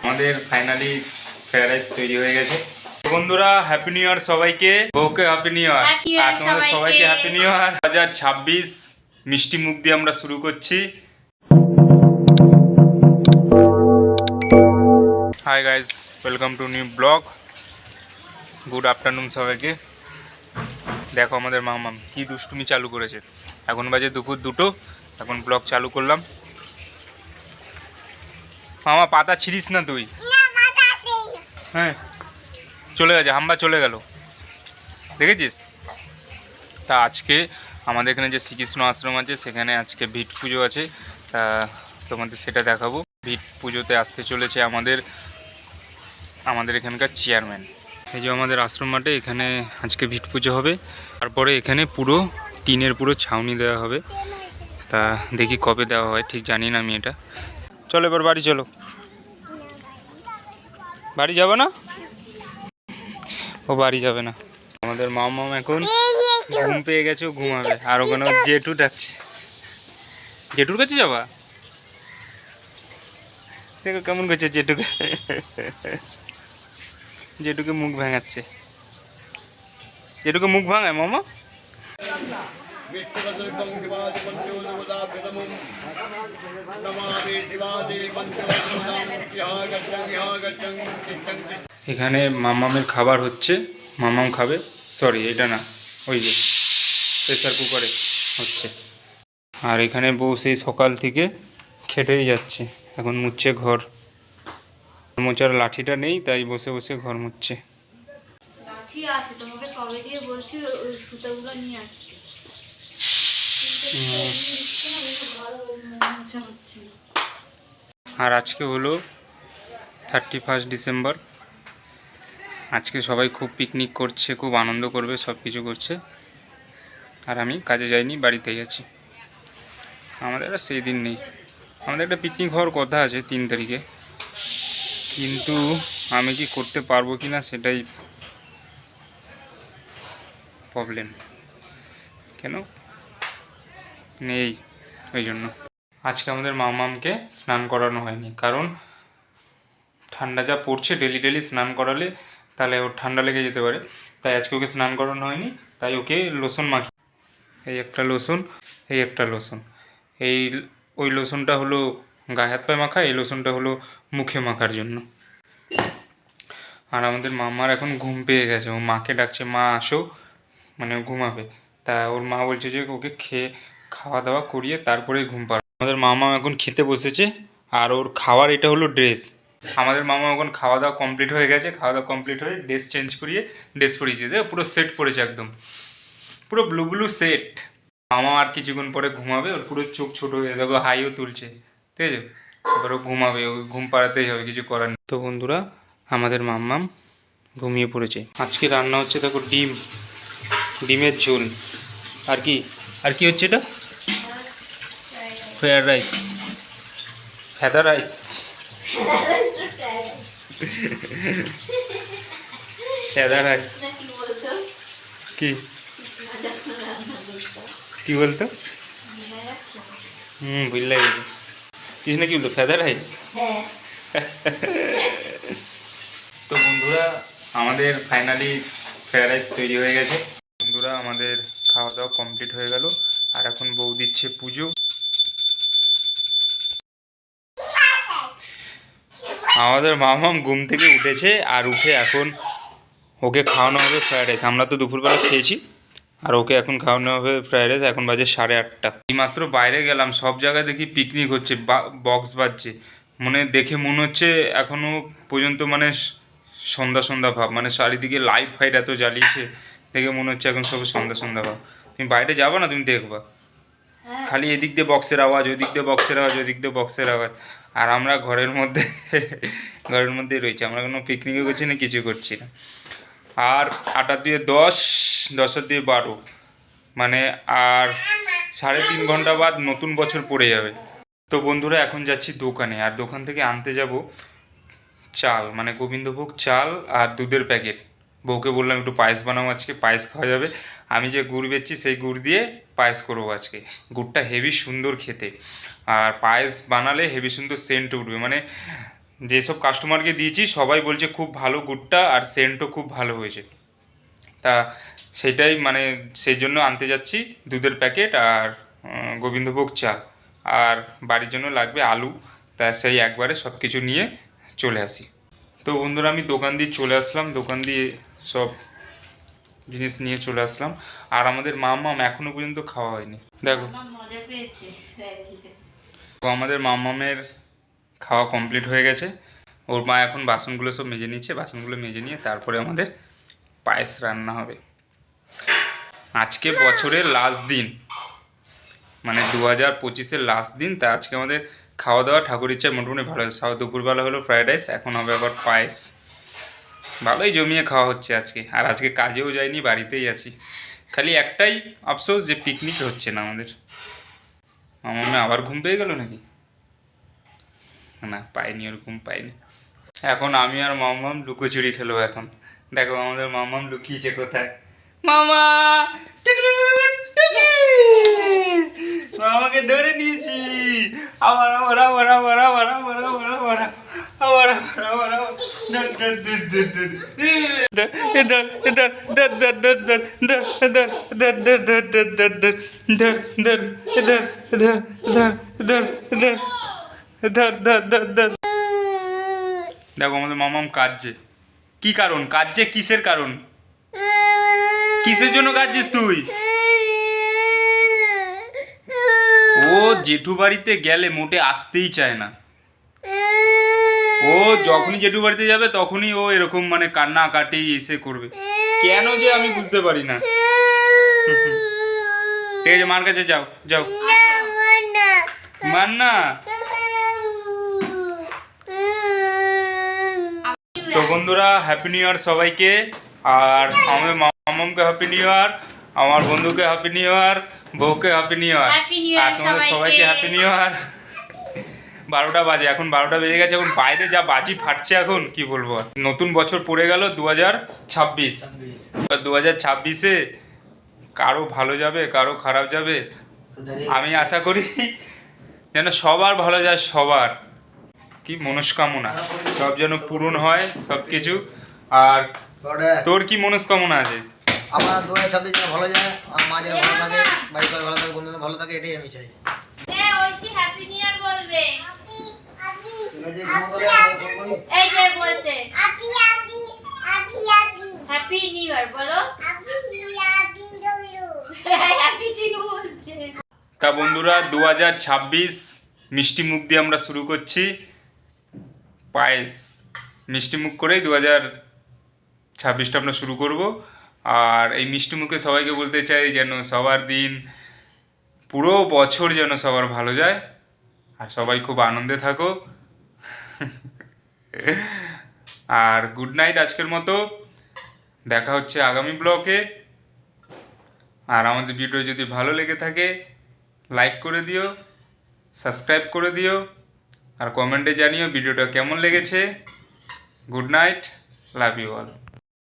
আমাদের finally fried rice তৈরি হয়ে গেছে। বন্ধুরা হ্যাপি নিউ ইয়ার সবাইকে। ওকে হ্যাপি নিউ ইয়ার। আর তোমাদের সবাইকে হ্যাপি নিউ ইয়ার 2026। মিষ্টি মুখ দিয়ে আমরা শুরু করছি। Hi guys, welcome to new blog. Good afternoon সবাইকে। দেখো আমাদের মামাম কি দুষ্টুমি চালু করেছে। এখন বাজে দুপুর 2টো, এখন ব্লগ চালু করলাম। মামা পাতা ছিড়িস না তুই। হ্যাঁ চলে গেছে, হাম্বা চলে গেল, দেখেছিস? তা আজকে আমাদের এখানে যে শ্রীকৃষ্ণ আশ্রম আছে সেখানে আজকে ভিট পুজো আছে, তা তোমাদের সেটা দেখাবো। ভিট পুজোতে আসতে চলেছে আমাদের এখানকার চেয়ারম্যান। এই যে আমাদের আশ্রম মাঠে এখানে আজকে ভিট পুজো হবে। তারপরে এখানে পুরো টিনের পুরো ছাউনি দেওয়া হবে। তা দেখি কবে দেওয়া হয়, ঠিক জানি না আমি এটা। চলো এবার বাড়ি চলো। বাড়ি যাবো না? ও বাড়ি যাবে না। আমাদের মাম এখন ঘুম পেয়ে গেছে, ও ঘুমাবে। আর ওখানে জেঠু ডাকছে। জেঠুর কাছে যাবা? দেখো কেমন করছে জেঠুকে। জেঠুকে মুখ ভাঙাচ্ছে। জেঠুকে মুখ ভাঙায় মামা। এখানে মামামের খাবার হচ্ছে, মামাম খাবে। সরি এটা না, ওই যে প্রেসার কুকারে হচ্ছে। আর এখানে বউ সেই সকাল থেকে খেটেই যাচ্ছে, এখন মুছছে ঘর। মোচার লাঠিটা নেই, তাই বসে বসে ঘর মুছছে। আর আজকে হলো 31 ডিসেম্বর। আজকে সবাই খুব পিকনিক করছে, খুব আনন্দ করবে, সব কিছু করছে। আর আমি কাজে যাইনি, বাড়িতেই আছি। আমাদের আর সেই দিন নেই। আমাদের একটা পিকনিক হওয়ার কথা আছে 3 তারিখে, কিন্তু আমি কি করতে পারবো কি না সেটাই প্রবলেম। কেন নেই, ওই জন্য আজকে আমাদের মামামকে স্নান করানো হয়নি। কারণ ঠান্ডা যা পড়ছে, ডেলি ডেলি স্নান করালে তাহলে ওর ঠান্ডা লেগে যেতে পারে। তাই আজকে ওকে স্নান করানো হয়নি। তাই ওকে লোশন মাখি। এই একটা লোশন, এই একটা লোশন। ওই লোশনটা হলো গায়ে হাত পায়ে মাখা, এই লোশনটা হলো মুখে মাখার জন্য। আর আমাদের মামার এখন ঘুম পেয়ে গেছে, ও মাকে ডাকছে, মা আসো, মানে ঘুমাবে। তা ওর মা বলছে যে ওকে খাওয়া দাওয়া করিয়ে তারপরে ঘুম পাড়াবে। আমাদের মামা এখন খেতে বসেছে, আর ওর খাওয়ার এটা হলো ড্রেস। আমাদের মামা এখন খাওয়া দাওয়া কমপ্লিট হয়ে গেছে, খাওয়া দাওয়া কমপ্লিট হয়ে ড্রেস চেঞ্জ করিয়ে ড্রেস পরিয়ে দিয়ে দেয়, পুরো সেট পড়েছে একদম, পুরো ব্লু ব্লু সেট। মামা আর কিছুক্ষণ পরে ঘুমাবে, ওর পুরো চোখ ছোটো হয়ে দেখো হাইও তুলছে, ঠিক আছে? এবার ও ঘুমাবে, ও ঘুম পাড়াতেই হবে, কিছু করার নেই। তো বন্ধুরা আমাদের মাম্মাম ঘুমিয়ে পড়েছে। আজকে রান্না হচ্ছে দেখো ডিমের ঝোল। আর কি হচ্ছে এটা? ফ্রাইড রাইস, ফেদা রাইস, ফেদা রাইস। কি বলতো? বুঝলে গেছে। কৃষ্ণা কি বলতো? ফেদা রাইস। তো বন্ধুরা আমাদের ফাইনালি ফ্রাইড রাইস তৈরি হয়ে গেছে। বন্ধুরা আমাদের খাওয়া দাওয়া কমপ্লিট হয়ে গেল, আর এখন বউ দিচ্ছে পুজো। আমাদের মামাম ঘুম থেকে উঠেছে, আর উঠে এখন ওকে খাওয়ানো হবে ফ্রাইড রাইস। আমরা তো দুপুরবেলা খেয়েছি, আর ওকে এখন খাওয়ানো হবে ফ্রাইড রাইস। এখন বাজে 8:30। এইমাত্র বাইরে গেলাম, সব জায়গায় দেখি পিকনিক হচ্ছে, বক্স বাজছে। দেখে মনে হচ্ছে এখনও পর্যন্ত সন্ধ্যা সন্ধ্যা ভাব, চারিদিকে লাইট ফাইট এত জ্বালিয়েছে, দেখে মনে হচ্ছে এখন সব সন্ধ্যা সন্ধ্যা ভাব। তুমি বাইরে যাবা না, তুমি দেখবা খালি এদিক দিয়ে বক্সের আওয়াজ, ওদিক দিয়ে বক্সের আওয়াজ, ওদিক দিয়ে বক্সের আওয়াজ। আর আমরা ঘরের মধ্যেই রয়েছি, আমরা কোনো পিকনিকও করছি না, কিছু করছি না। আর 8 দিয়ে 10, 10 দিয়ে 12, আর 3.5 ঘন্টা বাদ নতুন বছর পড়ে যাবে। তো বন্ধুরা এখন যাচ্ছি দোকানে, আর দোকান থেকে আনতে যাব চাল, গোবিন্দভোগ চাল আর দুধের প্যাকেট। বউকে বললাম একটু পায়েস বানাবো, আজকে পায়েস খাওয়া যাবে। আমি যে গুড় বেচছি সেই গুড় দিয়ে পায়েস করবো আজকে। গুড়টা হেভি সুন্দর খেতে, আর পায়েস বানালে হেভি সুন্দর সেন্ট উঠবে। মানে যেসব কাস্টমারকে দিয়েছি সবাই বলছে খুব ভালো গুড়টা, আর সেন্টও খুব ভালো হয়েছে। তা সেটাই মানে সেই জন্য আনতে যাচ্ছি দুধের প্যাকেট আর গোবিন্দভোগ চাল, আর বাড়ির জন্য লাগবে আলু। তা সেই একবারে সব কিছু নিয়ে চলে আসি। তো বন্ধুরা আমি দোকান দিয়ে চলে আসলাম, দোকান দিয়ে সব জিনিস নিয়ে চলে আসলাম। আর আমাদের মাম্মাম এখনও পর্যন্ত খাওয়া হয়নি। দেখো মজা পেয়েছে। তো আমাদের মাম্মামের খাওয়া কমপ্লিট হয়ে গেছে। ওর মা এখন বাসনগুলো সব মেজে নিচ্ছে, বাসনগুলো মেজে নিয়ে তারপরে আমাদের পায়েস রান্না হবে। আজকে বছরের লাস্ট দিন, মানে 2025-এর লাস্ট দিন। তা আজকে আমাদের খাওয়া দাওয়া ঠাকুর ইচ্ছায় মোটামুটি ভালো হয়েছে। দুপুরবেলা হলো ফ্রায়েড রাইস, এখন হবে আবার পায়েস। ভালোই জমিয়ে খাওয়া হচ্ছে আজকে। আর আজকে কাজেও যাইনি, বাড়িতেই আছি। খালি একটাই আফসোস যে পিকনিক হচ্ছে না আমাদের। মামামে আবার ঘুম পেয়ে গেল নাকি? না, পাইনি, ওর ঘুম পাইনি। এখন আমি আর মামাম লুকোচুরি খেলবো এখন। দেখো আমাদের মামাম লুকিয়েছে কোথায়। মামা, মামাকে ধরে নিয়েছি। আবার আবার আবার আবার আবার আবার আবার আবার আবার আবার আবার দেখো আমাদের মামাম কাঁদছে। কি কারণ কাঁদছে? কিসের কারণ? কিসের জন্য কাঁদছিস তুই? ও জেঠু বাড়িতে গেলে মোটে আসতেই চায় না। ও যখনই জেঠু বাড়িতে যাবে তখনই ও এরকম মানে কান্নাকাটি এসে করবে। কেন যে আমি বুঝতে পারি না। ঠিক আছে, মার কাছে যাও যাও। মান না। তো বন্ধুরা হ্যাপি নিউ ইয়ার সবাইকে। আর আমার মামামকে হ্যাপি নিউ ইয়ার, আমার বন্ধুকে হ্যাপি নিউ ইয়ার, বউকে হ্যাপি নিউ ইয়ার, আর তোমাদের সবাইকে হ্যাপি নিউ ইয়ার। 12টা বাজে, এখন 12টা বেজে গেছে। এখন বাইরে যা বাজি ফাটছে এখন কি বলবো। নতুন বছর পড়ে গেল 2026। 2026-এ কারো ভালো যাবে, কারো খারাপ যাবে। আমি আশা করি যেন সবার ভালো যায়, সবার কি মনস্কামনা সব যেন পূরণ হয় সব কিছু। আর তোর কি মনস্কামনা আছে? আমার 2026 যেন ভালো যায়, আমার মা যেন ভালো থাকে, বাড়ির সবাই ভালো থাকে, বন্ধুরা ভালো থাকে, এটাই আমি চাই। হ্যাঁ ঐশী হ্যাপি নিউ ইয়ার বলবে। এই যে ঘুমোলে এই যে বলছে হ্যাপি নিউ ইয়ার বলো। হ্যাপি নিউ বলছে। তা বন্ধুরা 2026 মিষ্টি মুখ দিয়ে আমরা শুরু করছি। পায়েস মিষ্টি মুখ করেই 2026টা আমরা শুরু করব। আর এই মিষ্টি মুখে সবাইকে বলতে চাই যেন সবার দিন, পুরো বছর যেন সবার ভালো যায়, আর সবাই খুব আনন্দে থাকো। আর গুড নাইট আজকের মতো। দেখা হচ্ছে আগামী ব্লগে। আর আমাদের ভিডিও যদি ভালো লেগে থাকে লাইক করে দিও, সাবস্ক্রাইব করে দিও, আর কমেন্টে জানিও ভিডিওটা কেমন লেগেছে। Good night, love you all.